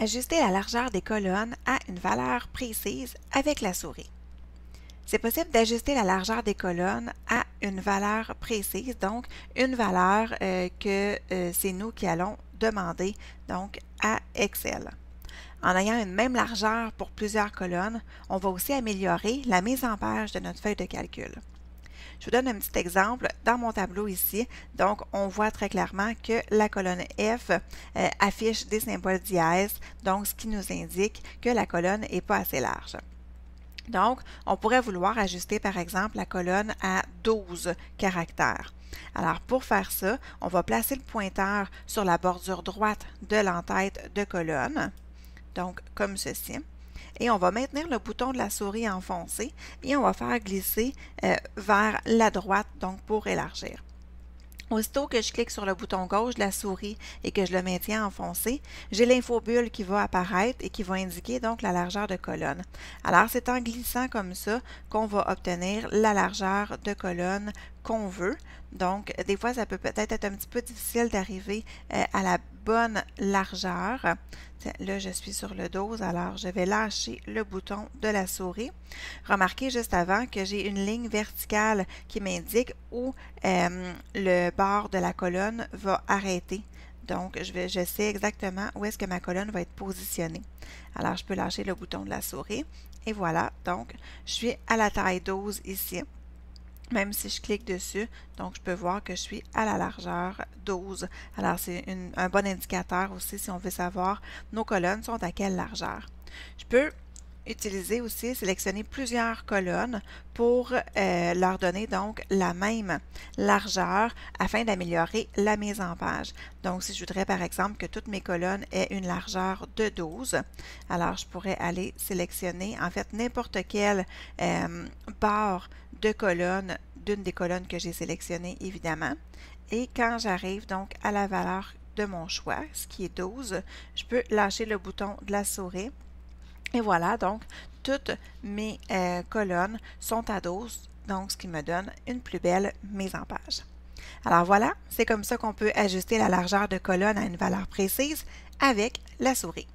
Ajuster la largeur des colonnes à une valeur précise avec la souris. C'est possible d'ajuster la largeur des colonnes à une valeur précise, donc une valeur que c'est nous qui allons demander donc à Excel. En ayant une même largeur pour plusieurs colonnes, on va aussi améliorer la mise en page de notre feuille de calcul. Je vous donne un petit exemple dans mon tableau ici. Donc, on voit très clairement que la colonne F affiche des symboles dièse, donc ce qui nous indique que la colonne n'est pas assez large. Donc, on pourrait vouloir ajuster par exemple la colonne à 12 caractères. Alors, pour faire ça, on va placer le pointeur sur la bordure droite de l'entête de colonne, donc comme ceci. Et on va maintenir le bouton de la souris enfoncé et on va faire glisser vers la droite, donc pour élargir. Aussitôt que je clique sur le bouton gauche de la souris et que je le maintiens enfoncé, j'ai l'infobulle qui va apparaître et qui va indiquer donc la largeur de colonne. Alors, c'est en glissant comme ça qu'on va obtenir la largeur de colonne qu'on veut. Donc, des fois, ça peut peut-être être un petit peu difficile d'arriver à la bonne largeur. Là, je suis sur le 12, alors je vais lâcher le bouton de la souris. Remarquez juste avant que j'ai une ligne verticale qui m'indique où le bord de la colonne va arrêter. Donc, je sais exactement où est-ce que ma colonne va être positionnée. Alors, je peux lâcher le bouton de la souris. Et voilà, donc, je suis à la taille 12 ici. Même si je clique dessus, donc je peux voir que je suis à la largeur 12. Alors, c'est un bon indicateur aussi si on veut savoir nos colonnes sont à quelle largeur. Je peux utiliser aussi, sélectionner plusieurs colonnes pour leur donner donc la même largeur afin d'améliorer la mise en page. Donc, si je voudrais par exemple que toutes mes colonnes aient une largeur de 12, alors je pourrais aller sélectionner en fait n'importe quelle barre de colonne d'une des colonnes que j'ai sélectionnées évidemment. Et quand j'arrive donc à la valeur de mon choix, ce qui est 12, je peux lâcher le bouton de la souris. Et voilà, donc, toutes mes colonnes sont à 12, donc ce qui me donne une plus belle mise en page. Alors voilà, c'est comme ça qu'on peut ajuster la largeur de colonne à une valeur précise avec la souris.